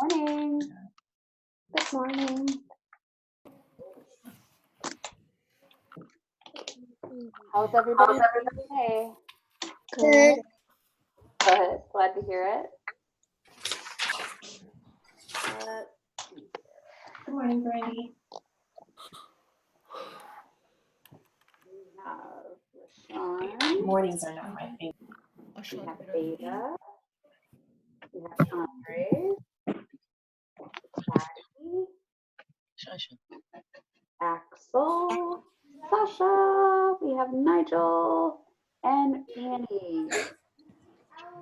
Morning. Good morning. How's everybody today? Good. Good. Glad to hear it. Good morning, Brandy. We have Rashawn. Mornings are not my favorite. We have Ada. We have Andre. Patty. Axel. Sasha. We have Nigel. And Annie.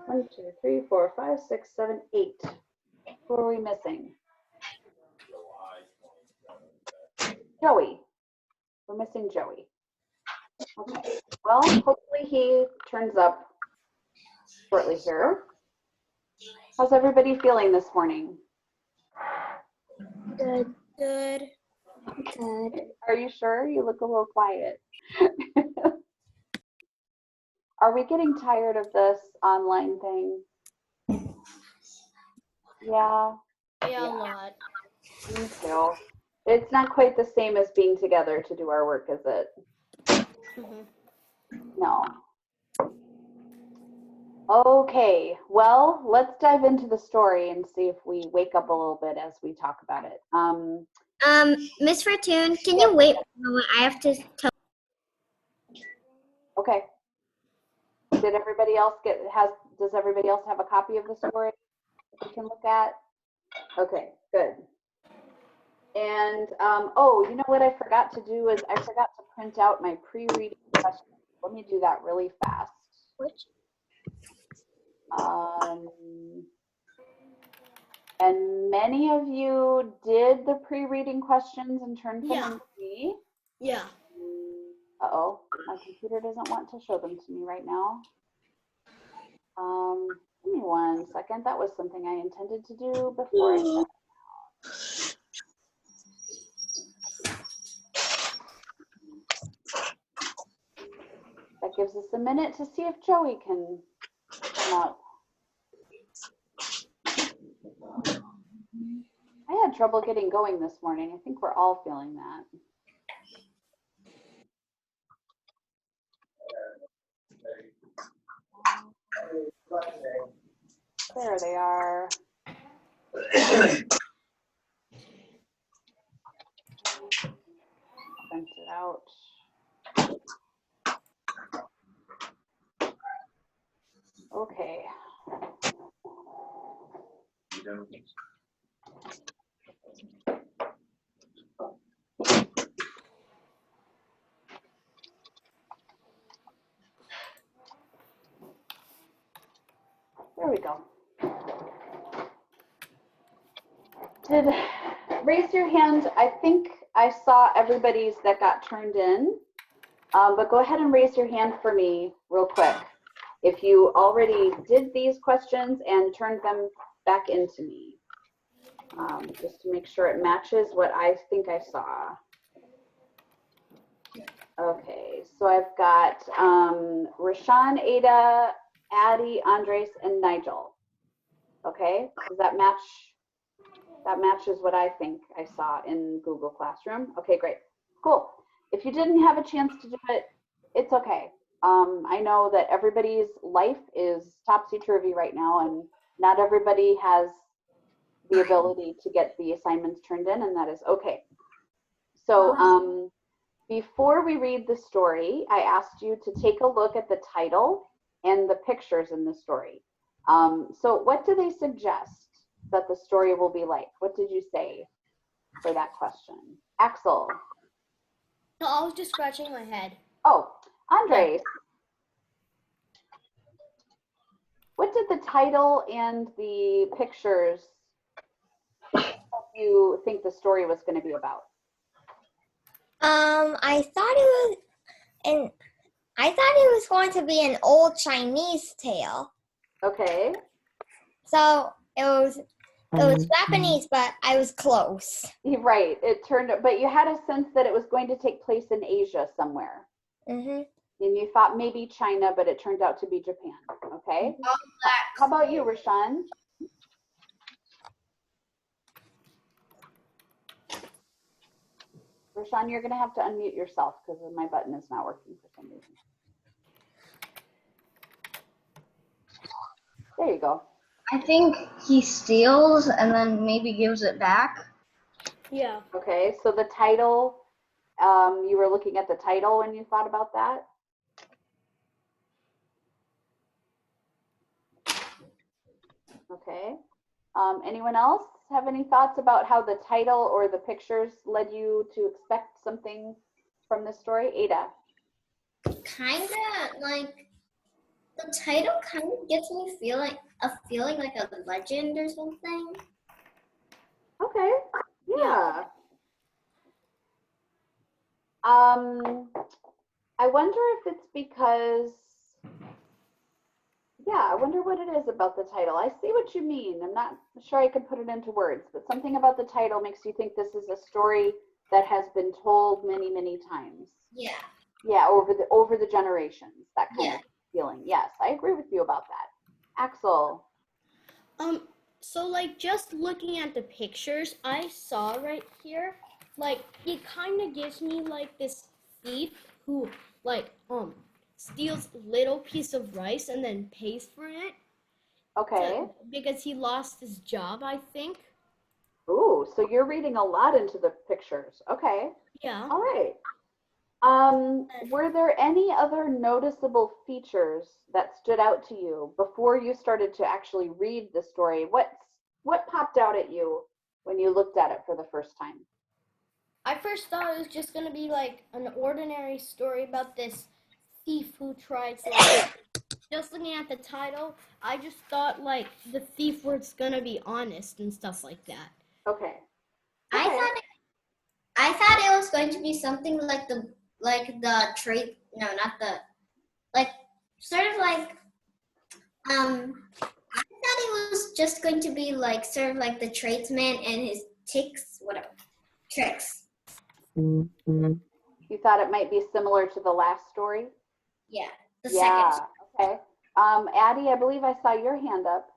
1, 2, 3, 4, 5, 6, 7, 8. Who are we missing? Joey. We're missing Joey. Okay. Well, hopefully he turns up shortly here. How's everybody feeling this morning? Good. Good. Good. Are you sure? You look a little quiet. Are we getting tired of this online thing? Yeah. Yeah, a lot. Me too. It's not quite the same as being together to do our work, is it? No. Okay, well, let's dive into the story and see if we wake up a little bit as we talk about it. Miss Fortune, can you wait a moment? I have to tell. Okay. Did everybody else does everybody else have a copy of the story we can look at? Okay, good. And, oh, you know what I forgot to do is I forgot to print out my pre-reading questions. Let me do that really fast. Which? And many of you did the pre-reading questions and turned them in to me. Yeah. Uh-oh, my computer doesn't want to show them to me right now. Give me 1 second. That was something I intended to do before I sent it out. That gives us a minute to see if Joey can come up. I had trouble getting going this morning. I think we're all feeling that. There they are. Print it out. Okay. There we go. Raise your hand. I think I saw everybody's that got turned in, but go ahead and raise your hand for me real quick if you already did these questions and turned them back into me, just to make sure it matches what I think I saw. Okay, so I've got Rashawn, Ada, Addie, Andres, and Nigel. Okay, does that match? That matches what I think I saw in Google Classroom. Okay, great, cool. If you didn't have a chance to do it, it's okay. I know that everybody's life is topsy-turvy right now, and not everybody has the ability to get the assignments turned in, and that is okay. So before we read the story, I asked you to take a look at the title and the pictures in the story. So what do they suggest that the story will be like? What did you say for that question? Axel. No, I was just scratching my head. Oh, Andre. What did the title and the pictures help you think the story was going to be about? I thought it was going to be an old Chinese tale. Okay. So it was Japanese, but I was close. You're right. It turned, but you had a sense that it was going to take place in Asia somewhere. Mm-hmm. And you thought maybe China, but it turned out to be Japan. Okay. How about you, Rashawn? Rashawn, you're going to have to unmute yourself because my button is not working for some reason. There you go. I think he steals and then maybe gives it back. Yeah. Okay, so the title, you were looking at the title when you thought about that? Okay. Anyone else have any thoughts about how the title or the pictures led you to expect something from this story? Ada? Kind of like the title kind of gets me feeling like a legend or something. Okay, yeah. I wonder if it's because, I wonder what it is about the title. I see what you mean. I'm not sure I could put it into words, but something about the title makes you think this is a story that has been told many, many times. Yeah. Yeah, over the generations, that kind of feeling. Yes, I agree with you about that. Axel. So like just looking at the pictures I saw right here, like it kind of gives me like this thief who like steals little piece of rice and then pays for it. Okay. Because he lost his job, I think. Ooh, so you're reading a lot into the pictures. Okay. Yeah. All right. Were there any other noticeable features that stood out to you before you started to actually read the story? What popped out at you when you looked at it for the first time? I first thought it was just gonna be like an ordinary story about this thief who tries like just looking at the title, I just thought like the thief was gonna be honest and stuff like that. Okay. I thought it was going to be something like the trade, no, not the, like sort of like I thought it was just going to be like sort of like the tradesman and his tricks. You thought it might be similar to the last story? Yeah, the Yeah. second. Okay. Addie, I believe I saw your hand up.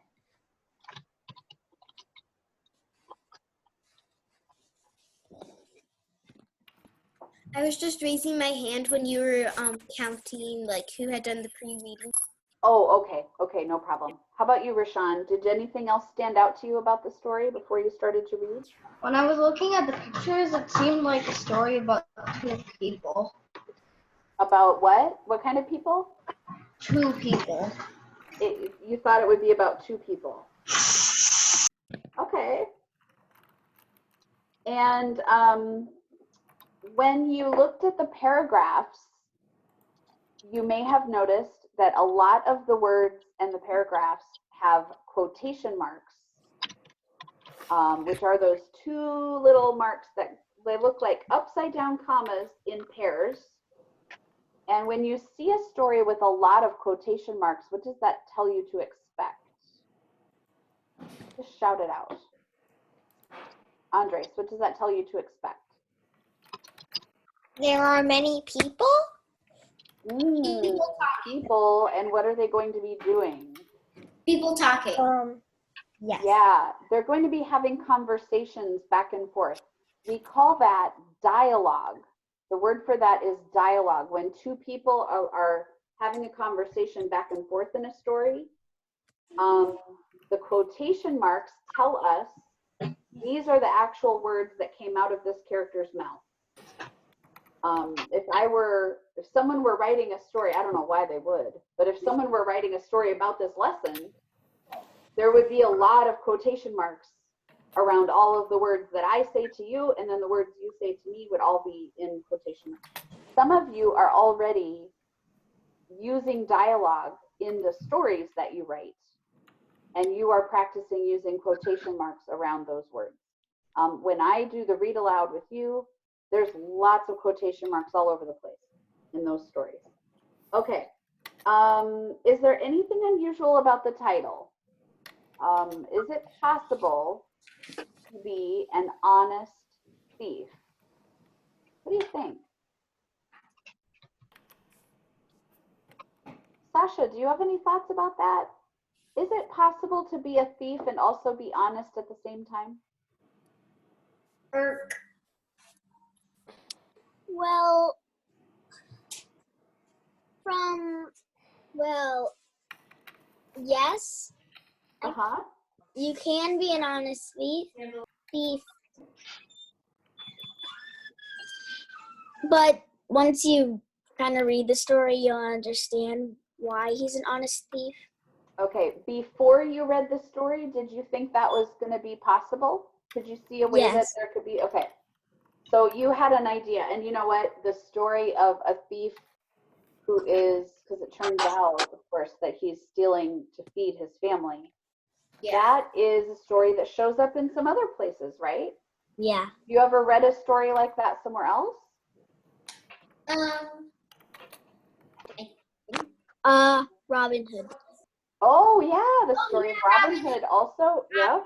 I was just raising my hand when you were counting like who had done the pre-reading. Oh, okay. Okay, no problem. How about you, Rashawn? Did anything else stand out to you about the story before you started to read? When I was looking at the pictures, it seemed like a story about two people. About what? What kind of people? Two people. You thought it would be about two people. Okay. And when you looked at the paragraphs, you may have noticed that a lot of the words and the paragraphs have quotation marks, which are those two little marks that they look like upside down commas in pairs. And when you see a story with a lot of quotation marks, what does that tell you to expect? Just shout it out. Andres, what does that tell you to expect? There are many people. People, and what are they going to be doing? People talking. Yes. Yeah, they're going to be having conversations back and forth. We call that dialogue. The word for that is dialogue. When two people are having a conversation back and forth in a story, the quotation marks tell us these are the actual words that came out of this character's mouth. If someone were writing a story, I don't know why they would, but if someone were writing a story about this lesson, there would be a lot of quotation marks around all of the words that I say to you, and then the words you say to me would all be in quotation marks. Some of you are already using dialogue in the stories that you write, and you are practicing using quotation marks around those words. When I do the read aloud with you, there's lots of quotation marks all over the place in those stories. Okay. Is there anything unusual about the title? Is it possible to be an honest thief? What do you think? Sasha, do you have any thoughts about that? Is it possible to be a thief and also be honest at the same time? Well, from, well, yes, Uh-huh. you can be an honest thief, but once you kind of read the story, you'll understand why he's an honest thief. Okay, before you read the story, did you think that was going to be possible? Could you see a way that Yes. there could be? Okay, so you had an idea, and you know what? The story of a thief who is, because it turns out, of course, that he's stealing to feed his family. Yeah. That is a story that shows up in some other places, right? Yeah. You ever read a story like that somewhere else? Robin Hood. Oh, yeah, the story of Robin Hood also. Yep.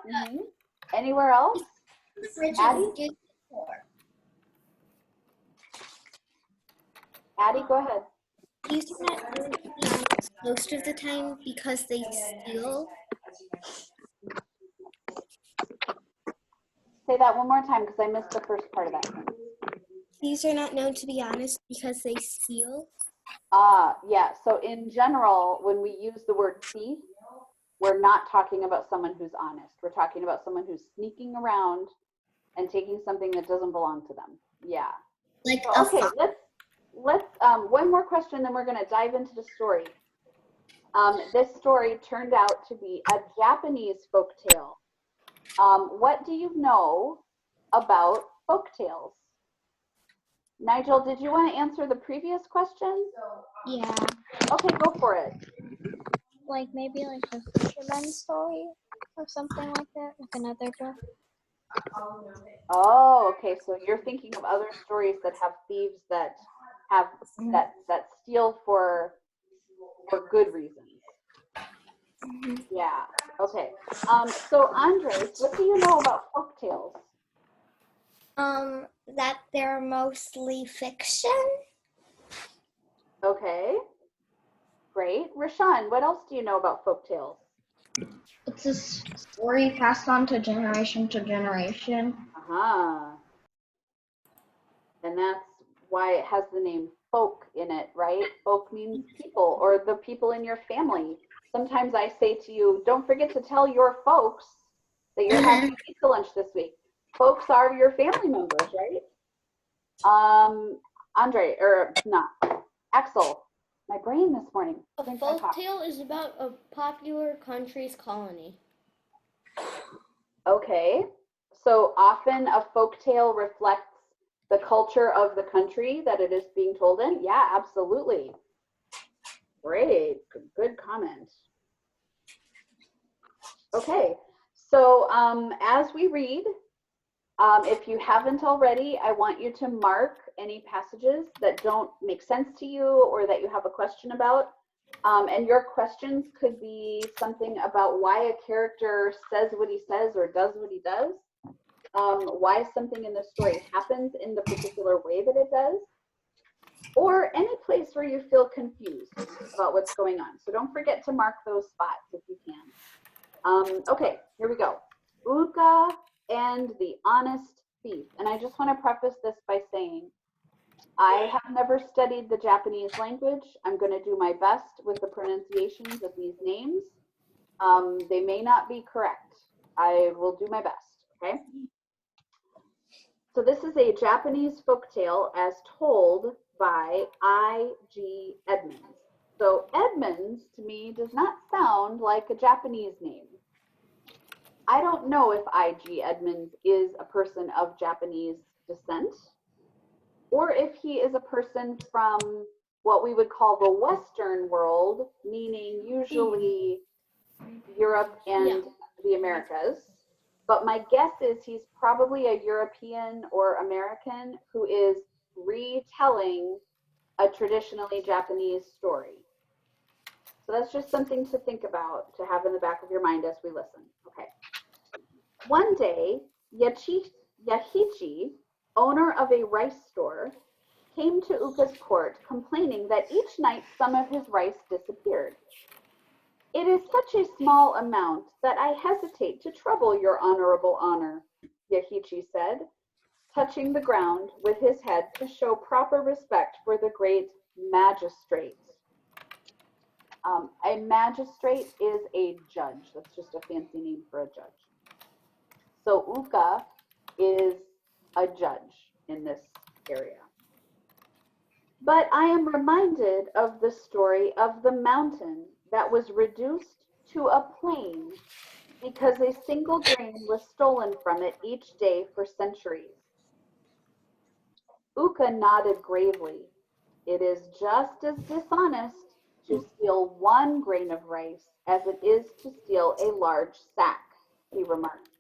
Anywhere else? Addie? Addie, go ahead. These are not known to be honest most of the time because they steal. Say that one more time because I missed the first part of that. These are not known to be honest because they steal. Yeah, so in general, when we use the word thief, we're not talking about someone who's honest. We're talking about someone who's sneaking around and taking something that doesn't belong to them. Yeah. Like So, okay, let's one more question, then we're going to dive into the story. This story turned out to be a Japanese folktale. What do you know about folktales? Nigel, did you want to answer the previous question? Yeah, Okay, go for it. like maybe like the fisherman story or something like that, like another book. Oh, okay. So you're thinking of other stories that have thieves that have that steal for good reasons. Yeah. Okay. So Andres, what do you know about folktales? That they're mostly fiction. Okay. Great. Rashawn, what else do you know about folktales? It's a story passed on to generation. Uh-huh. And that's why it has the name folk in it, right? Folk means people or the people in your family. Sometimes I say to you, don't forget to tell your folks that you're having pizza lunch this week. Folks are your family members, right? Andre, or not, Axel, my brain this morning. A folktale is about a popular country's colony. Okay, so often a folktale reflects the culture of the country that it is being told in. Yeah, absolutely. Great, good comment. Okay, so as we read, if you haven't already, I want you to mark any passages that don't make sense to you or that you have a question about. And your questions could be something about why a character says what he says or does what he does, why something in the story happens in the particular way that it does, or any place where you feel confused about what's going on. So don't forget to mark those spots if you can. Okay, here we go. Ooka and the Honest Thief. And I just want to preface this by saying, I have never studied the Japanese language. I'm going to do my best with the pronunciations of these names. They may not be correct. I will do my best, okay? So this is a Japanese folktale as told by I.G. Edmonds. So Edmonds, to me, does not sound like a Japanese name. I don't know if I.G. Edmonds is a person of Japanese descent, or if he is a person from what we would call the Western world, meaning usually Europe and the Americas. But my guess is he's probably a European or American who is retelling a traditionally Japanese story. So that's just something to think about, to have in the back of your mind as we listen. Okay. One day, Yahichi, owner of a rice store, came to Ooka's court complaining that each night some of his rice disappeared. It is such a small amount that I hesitate to trouble your honorable honor, Yahichi said. touching the ground with his head to show proper respect for the great magistrate. A magistrate is a judge. That's just a fancy name for a judge. So Ooka is a judge in this area. But I am reminded of the story of the mountain that was reduced to a plain because a single grain was stolen from it each day for centuries. Ooka nodded gravely. It is just as dishonest to steal one grain of rice as it is to steal a large sack, he remarked.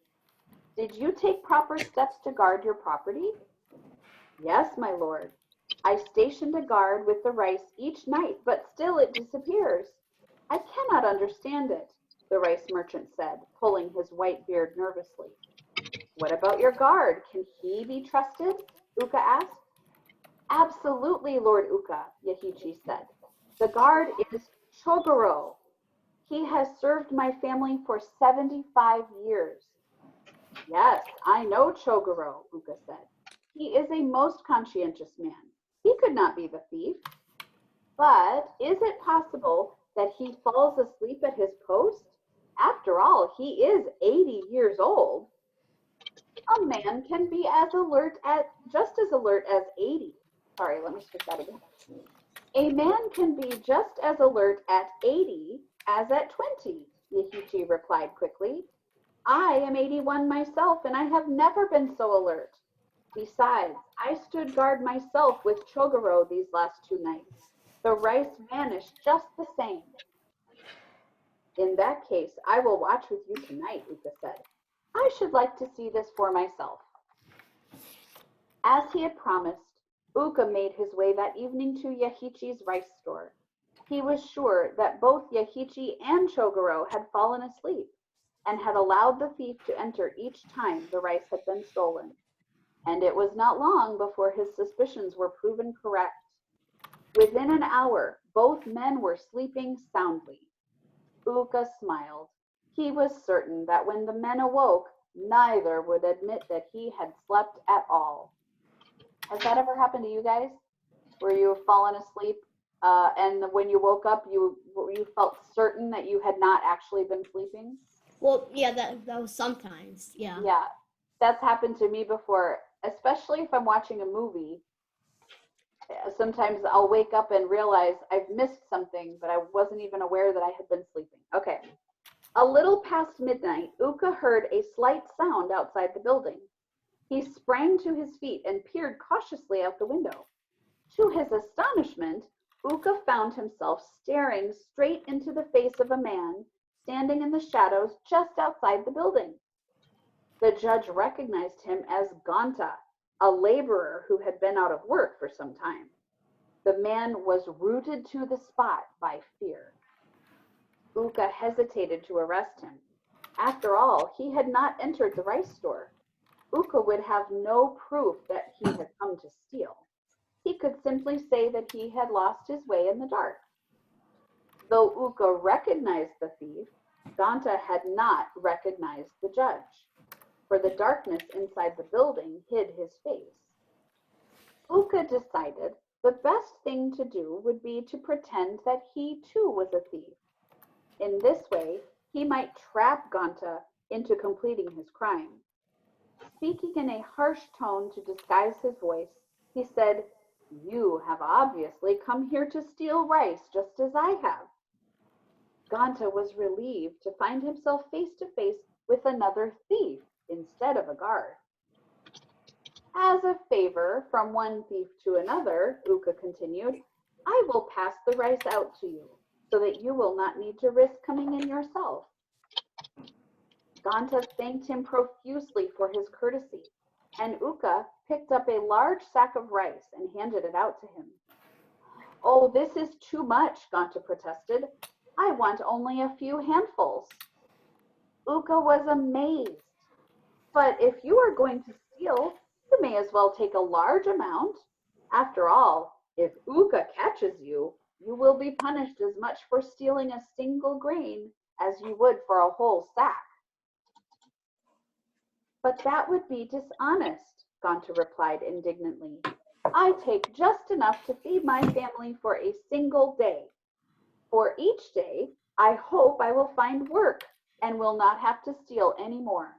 Did you take proper steps to guard your property? Yes, my lord. I stationed a guard with the rice each night, but still it disappears. I cannot understand it, the rice merchant said, pulling his white beard nervously. What about your guard? Can he be trusted? Ooka asked. Absolutely, Lord Ooka, Yahichi said. The guard is Chogoro. He has served my family for 75 years. Yes, I know Chogoro, Ooka said. He is a most conscientious man. He could not be the thief. But is it possible that he falls asleep at his post? After all, he is 80 years old. A man can be just as alert as 80. Sorry, let me start that again. A man can be just as alert at 80 as at 20, Yahichi replied quickly. I am 81 myself, and I have never been so alert. Besides, I stood guard myself with Chogoro these last 2 nights. The rice vanished just the same. In that case, I will watch with you tonight, Ooka said. I should like to see this for myself. As he had promised, Ooka made his way that evening to Yahichi's rice store. He was sure that both Yahichi and Chogoro had fallen asleep and had allowed the thief to enter each time the rice had been stolen. And it was not long before his suspicions were proven correct. Within an hour, both men were sleeping soundly. Ooka smiled. He was certain that when the men awoke, neither would admit that he had slept at all. Has that ever happened to you guys? Where you've fallen asleep and when you woke up, you felt certain that you had not actually been sleeping? Well, yeah, that was sometimes, yeah. Yeah, that's happened to me before, especially if I'm watching a movie. Sometimes I'll wake up and realize I've missed something, but I wasn't even aware that I had been sleeping. Okay. A little past midnight, Ooka heard a slight sound outside the building. He sprang to his feet and peered cautiously out the window. To his astonishment, Ooka found himself staring straight into the face of a man standing in the shadows just outside the building. The judge recognized him as Ganta, a laborer who had been out of work for some time. The man was rooted to the spot by fear. Ooka hesitated to arrest him. After all, he had not entered the rice store. Ooka would have no proof that he had come to steal. He could simply say that he had lost his way in the dark. Though Ooka recognized the thief, Ganta had not recognized the judge, for the darkness inside the building hid his face. Ooka decided the best thing to do would be to pretend that he too was a thief. In this way, he might trap Ganta into completing his crime. Speaking in a harsh tone to disguise his voice, he said, "You have obviously come here to steal rice just as I have." Ganta was relieved to find himself face to face with another thief instead of a guard. As a favor from one thief to another, Ooka continued, I will pass the rice out to you so that you will not need to risk coming in yourself. Ganta thanked him profusely for his courtesy, and Ooka picked up a large sack of rice and handed it out to him. Oh, this is too much, Ganta protested. I want only a few handfuls. Ooka was amazed. But if you are going to steal, you may as well take a large amount. After all, if Ooka catches you, you will be punished as much for stealing a single grain as you would for a whole sack. But that would be dishonest, Ganta replied indignantly. I take just enough to feed my family for a single day. For each day, I hope I will find work and will not have to steal any more.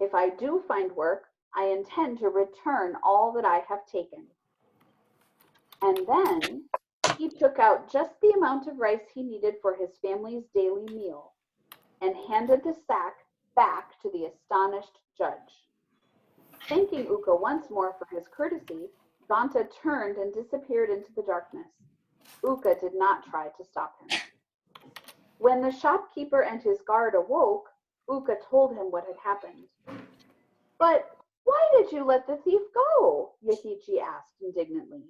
If I do find work, I intend to return all that I have taken. And then he took out just the amount of rice he needed for his family's daily meal and handed the sack back to the astonished judge. Thanking Ooka once more for his courtesy, Ganta turned and disappeared into the darkness. Ooka did not try to stop him. When the shopkeeper and his guard awoke, Ooka told him what had happened. But why did you let the thief go? Yahichi asked indignantly.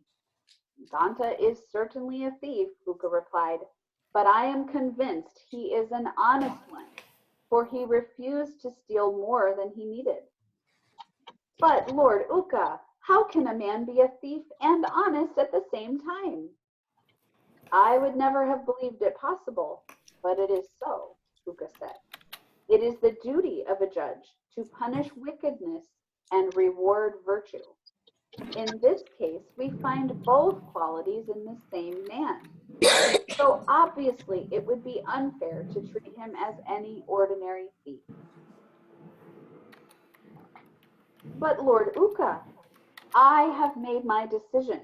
Ganta is certainly a thief, Ooka replied, but I am convinced he is an honest one, for he refused to steal more than he needed. But Lord Ooka, how can a man be a thief and honest at the same time? I would never have believed it possible, but it is so, Ooka said. It is the duty of a judge to punish wickedness and reward virtue. In this case, we find both qualities in the same man. So obviously, it would be unfair to treat him as any ordinary thief. But Lord Ooka, I have made my decision.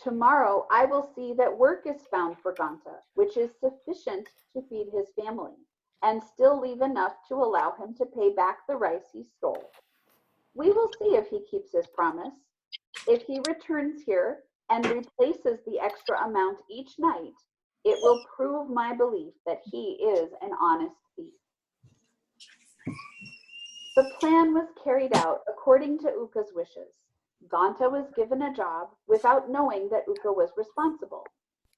Tomorrow, I will see that work is found for Ganta, which is sufficient to feed his family, and still leave enough to allow him to pay back the rice he stole. We will see if he keeps his promise. If he returns here and replaces the extra amount each night, it will prove my belief that he is an honest thief. The plan was carried out according to Ooka's wishes. Ganta was given a job without knowing that Ooka was responsible.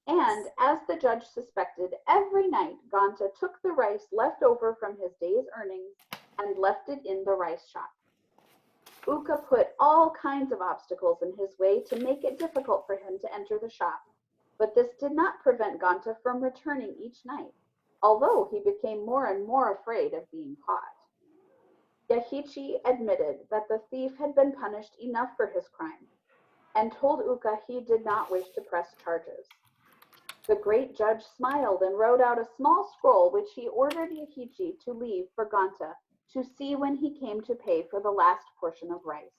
And as the judge suspected, every night Ganta took the rice left over from his day's earnings and left it in the rice shop. Ooka put all kinds of obstacles in his way to make it difficult for him to enter the shop, but this did not prevent Ganta from returning each night, although he became more and more afraid of being caught. Yahichi admitted that the thief had been punished enough for his crime and told Ooka he did not wish to press charges. The great judge smiled and wrote out a small scroll which he ordered Yahichi to leave for Ganta to see when he came to pay for the last portion of rice.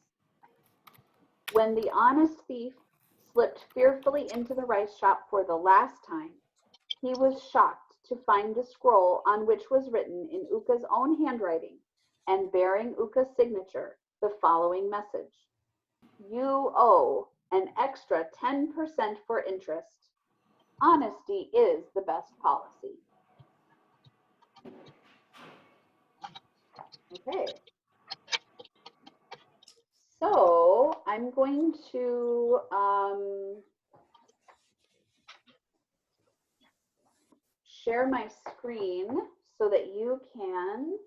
When the honest thief slipped fearfully into the rice shop for the last time, he was shocked to find the scroll on which was written in Ooka's own handwriting and bearing Ooka's signature the following message: You owe an extra 10% for interest. Honesty is the best policy. Okay. So I'm going to share my screen so that you can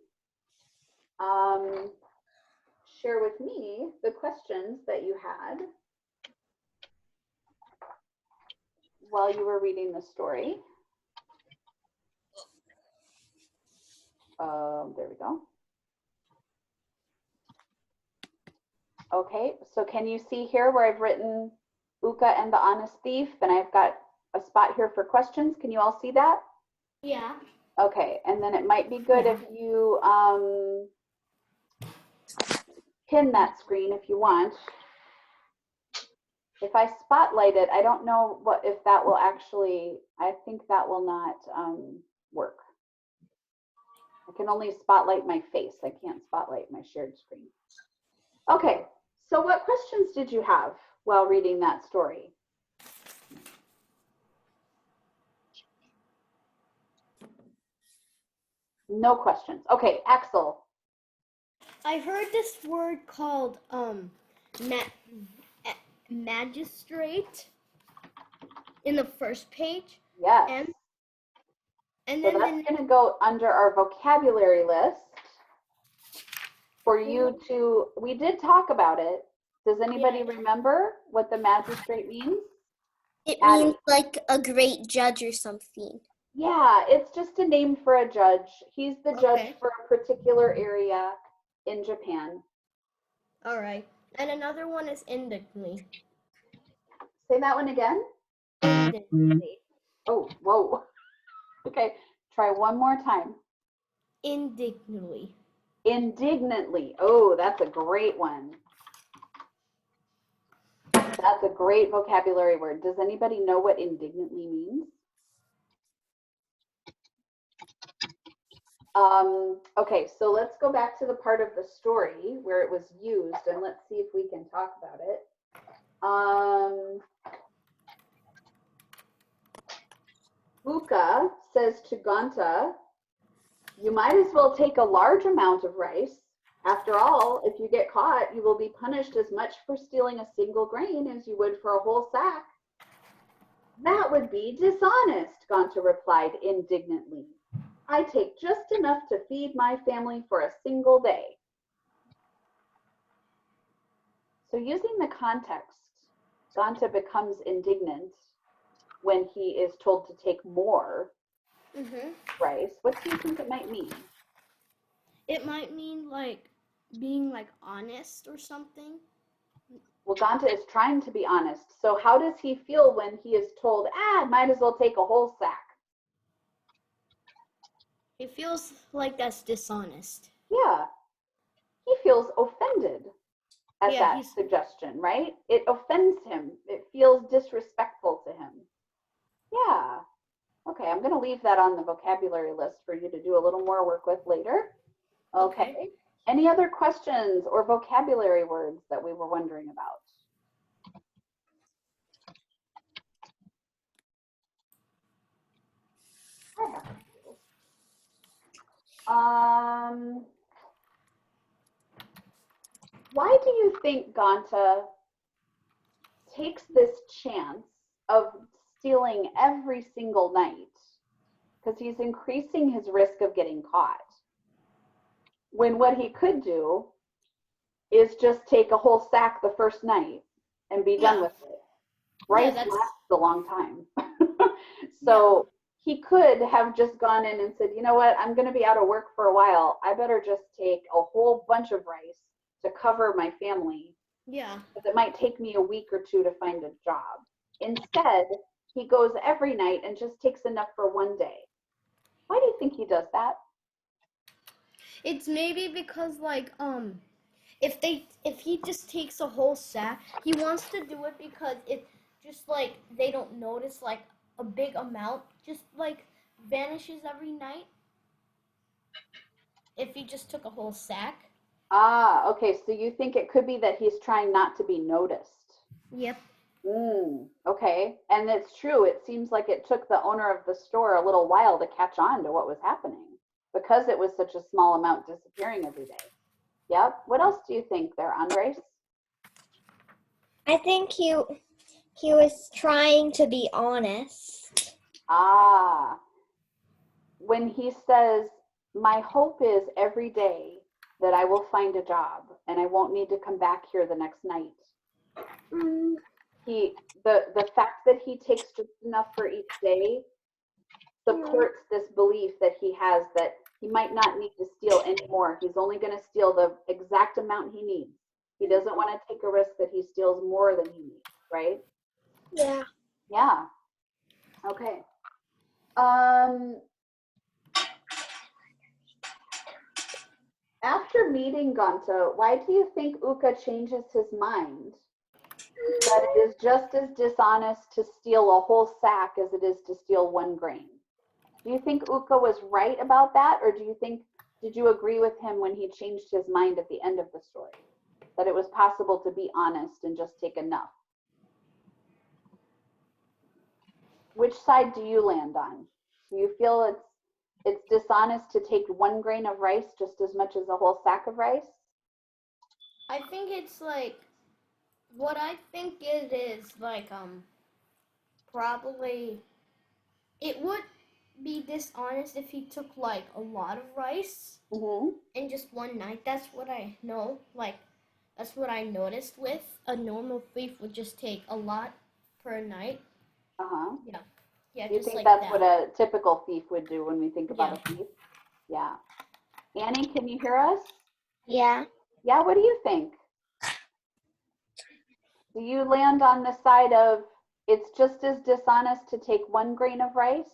share with me the questions that you had while you were reading the story. There we go. Okay, so can you see here where I've written Ooka and the Honest Thief, and I've got a spot here for questions? Can you all see that? Yeah. Okay, and then it might be good if you pin that screen if you want. If I spotlight it, I don't know if that will actually, I think that will not work. I can only spotlight my face. I can't spotlight my shared screen. Okay, so what questions did you have while reading that story? No questions. Okay, Axel. I heard this word called magistrate in the first page. Yes. And So then that's going to go under our vocabulary list for you to, we did talk about it. Does anybody remember what the magistrate means? It means like a great judge or something. Yeah, it's just a name for a judge. He's the judge Okay. for a particular area in Japan. all right. And another one is indignantly. Say that one again. Indignantly. Oh, whoa. Okay, try one more time. Indignantly. Indignantly. Oh, that's a great one. That's a great vocabulary word. Does anybody know what indignantly means? Okay, so let's go back to the part of the story where it was used and let's see if we can talk about it. Ooka says to Ganta, you might as well take a large amount of rice. After all, if you get caught, you will be punished as much for stealing a single grain as you would for a whole sack. That would be dishonest, Ganta replied indignantly. I take just enough to feed my family for a single day. So using the context, Ganta becomes indignant when he is told to take more rice. What do you think it might mean? It might mean like being like honest or something. Well, Ganta is trying to be honest. So how does he feel when he is told, might as well take a whole sack? It feels like that's dishonest. Yeah, he feels offended at that suggestion, right? It offends him. It feels disrespectful to him. Yeah. Okay, I'm going to leave that on the vocabulary list for you to do a little more work with later. Okay. Any other questions or vocabulary words that we were wondering about? I have a few. Why do you think Ganta takes this chance of stealing every single night? Because he's increasing his risk of getting caught. When what he could do is just take a whole sack the first night and be done with it. Rice lasts a long time. So he could have just gone in and said, you know what, I'm going to be out of work for a while. I better just take a whole bunch of rice to cover my family. Yeah. Because it might take me a week or two to find a job. Instead, he goes every night and just takes enough for one day. Why do you think he does that? It's maybe because like if he just takes a whole sack, he wants to do it because it just like they don't notice like a big amount just like vanishes every night. If he just took a whole sack. Ah, okay. So you think it could be that he's trying not to be noticed? Yep. Okay. And it's true. It seems like it took the owner of the store a little while to catch on to what was happening because it was such a small amount disappearing every day. Yep. What else do you think there, Andres? I think he was trying to be honest. Ah. When he says, my hope is every day that I will find a job and I won't need to come back here the next night. The fact that he takes just enough for each day supports this belief that he has that he might not need to steal anymore. He's only going to steal the exact amount he needs. He doesn't want to take a risk that he steals more than he needs, right? Yeah. Yeah. Okay. After meeting Ganta, why do you think Ooka changes his mind? That it is just as dishonest to steal a whole sack as it is to steal one grain. Do you think Ooka was right about that, or did you agree with him when he changed his mind at the end of the story? That it was possible to be honest and just take enough? Which side do you land on? Do you feel it's dishonest to take one grain of rice just as much as a whole sack of rice? I think it's like what I think it is like probably it would be dishonest if he took like a lot of rice in just one night. That's what I know. Like that's what I noticed with a normal thief would just take a lot per night. Yeah. Yeah. You just think like that's that. what a typical thief would do when we think about a thief? Yeah. Annie, can you hear us? Yeah. Yeah, what do you think? Do you land on the side of it's just as dishonest to take 1 grain of rice?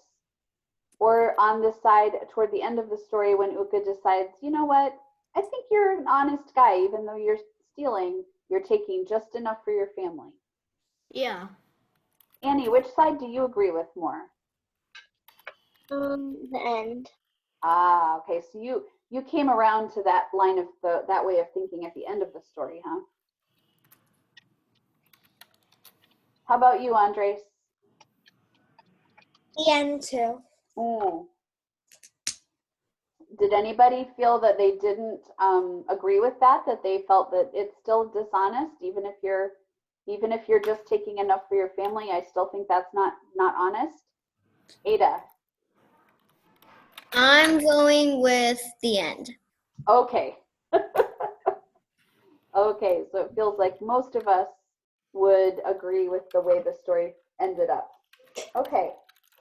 Or on the side toward the end of the story when Ooka decides, you know what, I think you're an honest guy, even though you're stealing, you're taking just enough for your family. Yeah. Annie, which side do you agree with more? The end. Ah, okay, so you came around to that line of that way of thinking at the end of the story, huh? How about you, Andres? The end too. Mm. Did anybody feel that they didn't agree with that? That they felt that it's still dishonest, even if you're just taking enough for your family? I still think that's not honest. Ada. I'm going with the end. Okay. Okay, so it feels like most of us would agree with the way the story ended up. Okay.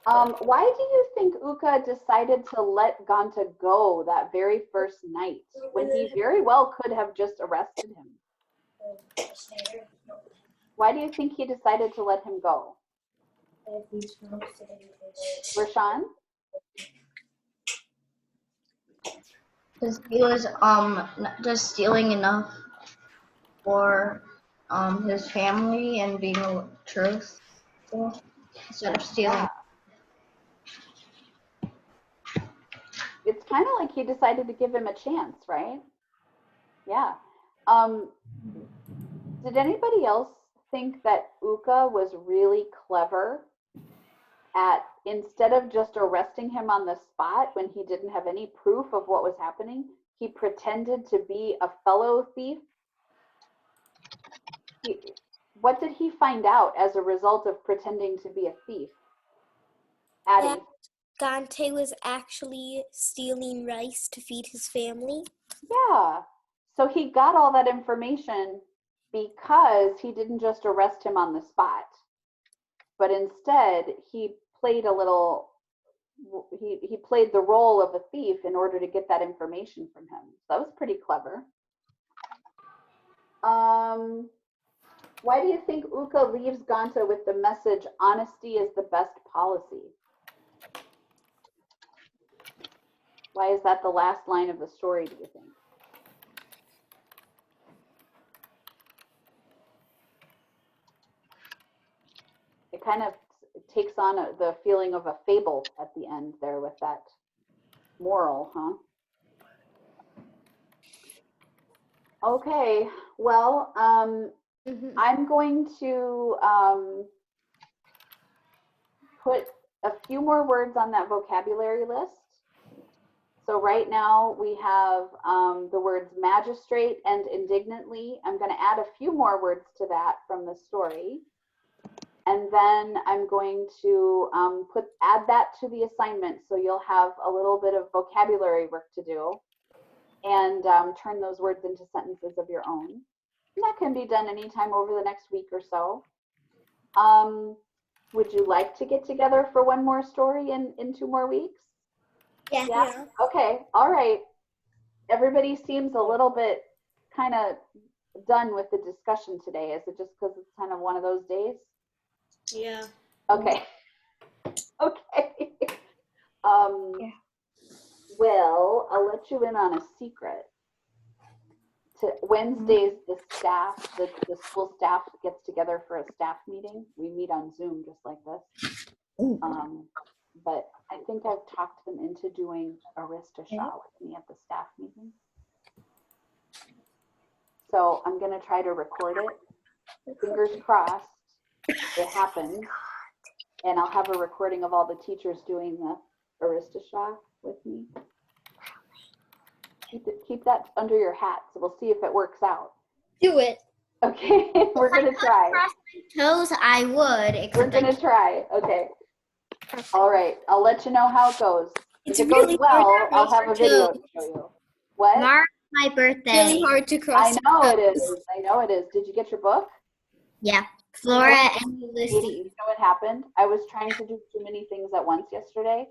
Why do you think Ooka decided to let Ganta go that very first night when he very well could have just arrested him? Why do you think he decided to let him go? Rashawn? Because he was just stealing enough for his family and being truthful instead of stealing. Yeah. It's kind of like he decided to give him a chance, right? Yeah. Did anybody else think that Ooka was really clever at, instead of just arresting him on the spot when he didn't have any proof of what was happening, he pretended to be a fellow thief? What did he find out as a result of pretending to be a thief? Addie? Gante was actually stealing rice to feed his family. Yeah. So he got all that information because he didn't just arrest him on the spot, but instead he played he played the role of a thief in order to get that information from him. So that was pretty clever. Why do you think Ooka leaves Ganta with the message, honesty is the best policy? Why is that the last line of the story, do you think? It kind of takes on the feeling of a fable at the end there with that moral, huh? Okay, well, I'm going to put a few more words on that vocabulary list. So right now we have the words magistrate and indignantly. I'm going to add a few more words to that from the story. And then I'm going to add that to the assignment, so you'll have a little bit of vocabulary work to do and turn those words into sentences of your own. And that can be done anytime over the next week or so. Would you like to get together for one more story in 2 more weeks? Yeah. Okay. All right. Everybody seems a little bit kind of done with the discussion today. Is it just because it's kind of one of those days? Yeah. Okay. Okay. Yeah. Well, I'll let you in on a secret. Wednesdays, the school staff gets together for a staff meeting. We meet on Zoom just like this. But I think I've talked them into doing Arista Shah with me at the staff meeting. So I'm going to try to record it. Fingers crossed it happens. And I'll have a recording of all the teachers doing the Arista Shah with me. Keep that under your hat, so we'll see if it works out. Do it. Okay, we're gonna try. Cross my toes, I would. We're gonna try. Okay. All right. I'll let you know how it goes. It's If it really goes well, hard to I'll cross have a your video toes. to show you. What? Mark my birthday. Really hard to cross. I know it is. I know it is. Did you get your book? Yeah. Flora and Katie, Ulysses. you know what happened? I was trying to do too many things at once yesterday,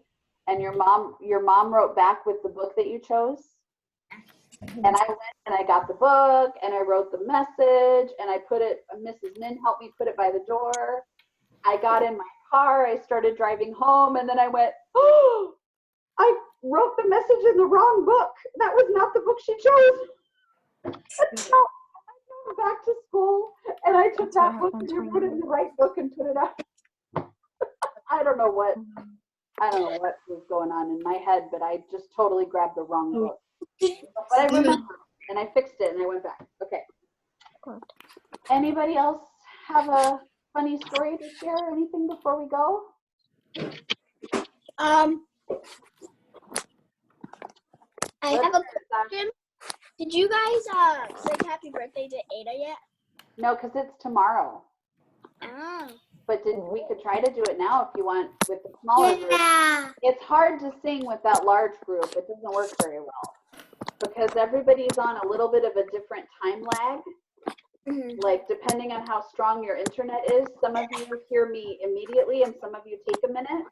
and your mom wrote back with the book that you chose. And I went and I got the book and I wrote the message and I put it, Mrs. Min helped me put it by the door. I got in my car, I started driving home, and then I went, oh, I wrote the message in the wrong book. That was not the book she chose. And so I went back to school and I took that book and I wrote it in the right book and put it out. I don't know what was going on in my head, but I just totally grabbed the wrong book. But I remember and I fixed it and I went back. Okay. Anybody else have a funny story to share? Anything before we go? I have a question. Did you guys sing happy birthday to Ada yet? No, because it's tomorrow. Oh. But we could try to do it now if you want with the smaller group. It's hard to sing with that large group. It doesn't work very well because everybody's on a little bit of a different time lag. Mm-hmm. Like depending on how strong your internet is, some of you hear me immediately and some of you take a minute.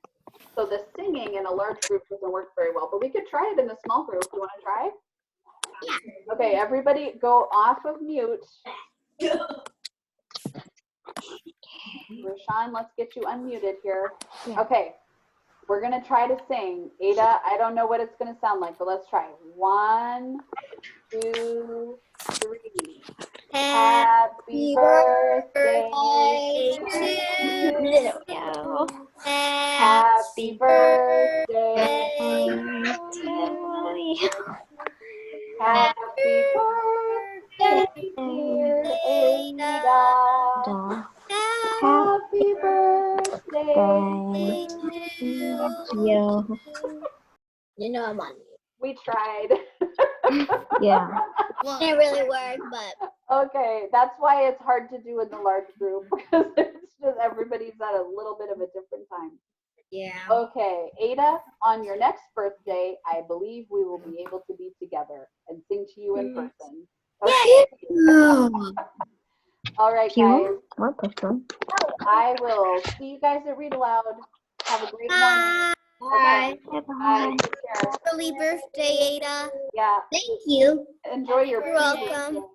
So the singing in a large group doesn't work very well, but we could try it in a small group. Do you want to try? Yeah. Okay, everybody go off of mute. Rashawn, let's get you unmuted here. Yeah. Okay, we're going to try to sing. Ada, I don't know what it's going to sound like, but let's try. 1, 2, 3. Happy birthday to you. Happy birthday to you. Happy birthday, dear Ada. Happy birthday to you. You know I'm on mute. We tried. Yeah. Well, it really worked, but. Okay, that's why it's hard to do in the large group because it's just everybody's at a little bit of a different time. Yeah. Okay, Ada, on your next birthday, I believe we will be able to be together and sing to you in person. Okay. All right, guys. I will see you guys at Read Aloud. Have a great morning. Bye. Okay. Bye. Take care. Early birthday, Ada. Yeah. Thank you. Enjoy your You're welcome.